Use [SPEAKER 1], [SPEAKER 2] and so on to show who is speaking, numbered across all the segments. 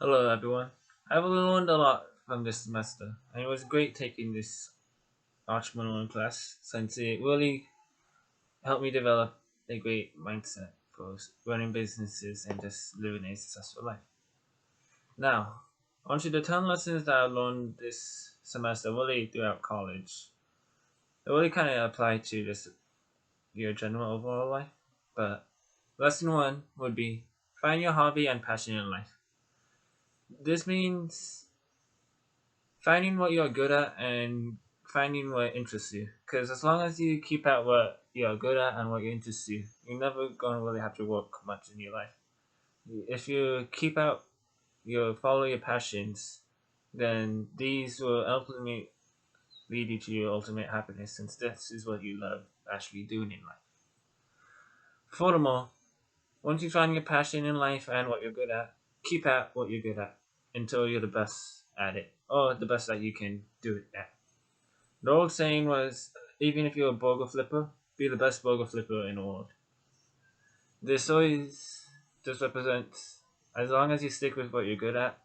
[SPEAKER 1] Hello everyone. I've learned a lot from this semester, and it was great taking this entrepreneurial class since it really helped me develop a great mindset for running businesses and just living a successful life. Now, onto the 10 lessons that I learned this semester really throughout college. It really kind of apply to just your general overall life, but lesson 1 would be find your hobby and passion in life. This means finding what you're good at and finding what interests you. Because as long as you keep at what you're good at and what interests you, you're never gonna really have to work much in your life. If you keep out your follow your passions, then these will ultimately lead you to your ultimate happiness, since this is what you love actually doing in life. Furthermore, once you find your passion in life and what you're good at, keep at what you're good at until you're the best at it, or the best that you can do it at. The old saying was, even if you're a burger flipper, be the best burger flipper in the world. This always just represents, as long as you stick with what you're good at,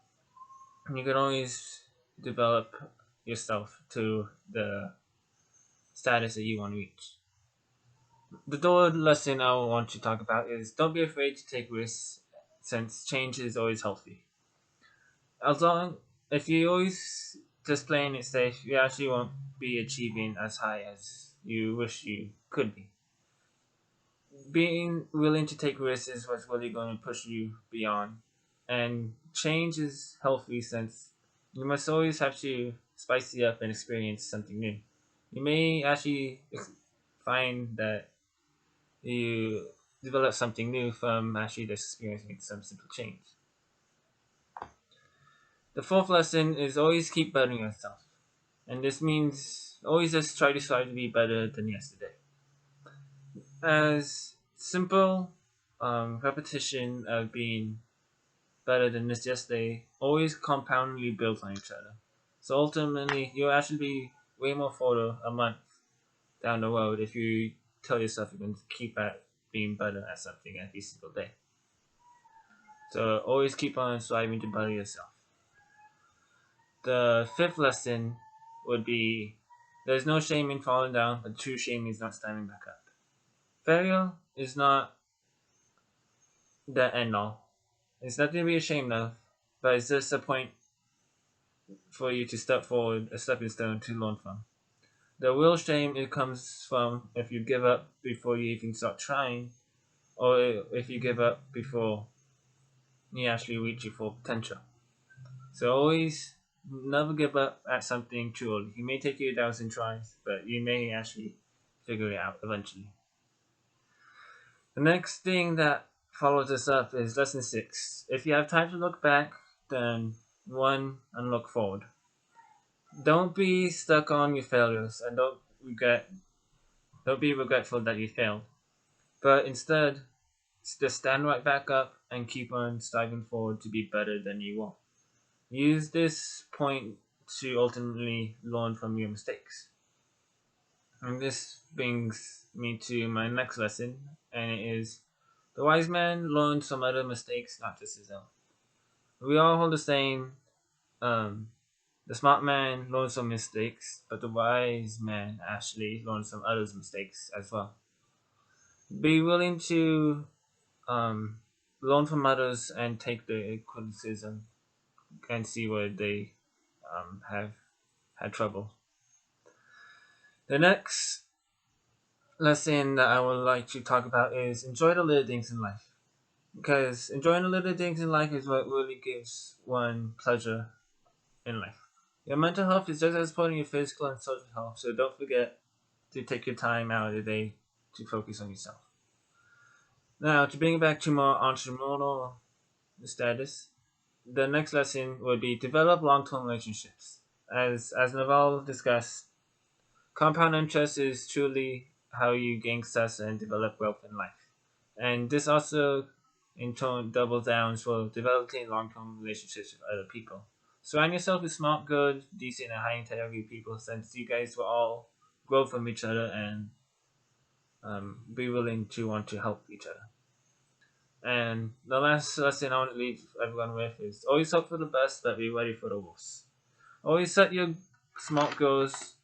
[SPEAKER 1] you can always develop yourself to the status that you want to reach. The third lesson I want to talk about is don't be afraid to take risks, since change is always healthy. As long if you always just playing it safe, you actually won't be achieving as high as you wish you could be. Being willing to take risks is what's really going to push you beyond. And change is healthy, since you must always have to spice it up and experience something new. You may actually find that you develop something new from actually just experiencing some simple change. The fourth lesson is always keep bettering yourself. And this means always just try to strive to be better than yesterday. As simple repetition of being better than this yesterday always compoundly builds on each other. So ultimately, you'll actually be way more further a month down the road if you tell yourself you're going to keep at being better at something every single day. So always keep on striving to better yourself. The fifth lesson would be there's no shame in falling down, but true shame is not standing back up. Failure is not the end all. It's nothing to be ashamed of, but it's just a point for you to step forward, a stepping stone to learn from. The real shame it comes from if you give up before you even start trying, or if you give up before you actually reach your full potential. So always never give up at something too early. It may take you 1,000 tries, but you may actually figure it out eventually. The next thing that follows this up is lesson 6. If you have time to look back, then run and look forward. Don't be stuck on your failures and don't be regretful that you failed. But instead, just stand right back up and keep on striving forward to be better than you were. Use this point to ultimately learn from your mistakes. And this brings me to my next lesson, and it is the wise man learns from other mistakes, not just his own. We all hold the same. Um, the smart man learns from mistakes, but the wise man actually learns from others' mistakes as well. Be willing to um, learn from others and take the criticism and see where they have had trouble. The next lesson that I would like to talk about is enjoy the little things in life. Because enjoying the little things in life is what really gives one pleasure in life. Your mental health is just as important as your physical and social health, so don't forget to take your time out of the day to focus on yourself. Now, to bring it back to more entrepreneurial status, the next lesson would be develop long-term relationships. As Naval discussed, compound interest is truly how you gain success and develop wealth in life. And this also, in turn, doubles down for developing long-term relationships with other people. Surround yourself with smart, good, decent, and high integrity people, since you guys will all grow from each other and be willing to want to help each other. And the last lesson I want to leave everyone with is always hope for the best, but be ready for the worst. Always set your smart goals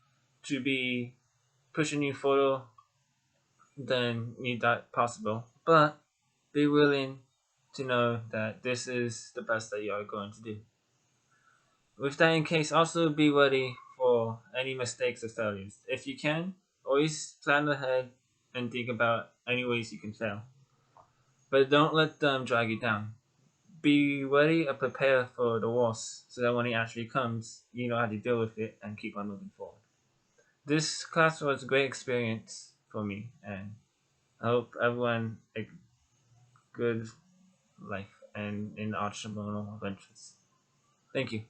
[SPEAKER 1] to be pushing you further than you that possible, but be willing to know that this is the best that you are going to do. With that in case, also be ready for any mistakes or failures. If you can, always plan ahead and think about any ways you can fail. But don't let them drag you down. Be ready and prepare for the worst so that when it actually comes, you know how to deal with it and keep on moving forward. This class was a great experience for me, and I hope everyone a good life and in entrepreneurial ventures. Thank you.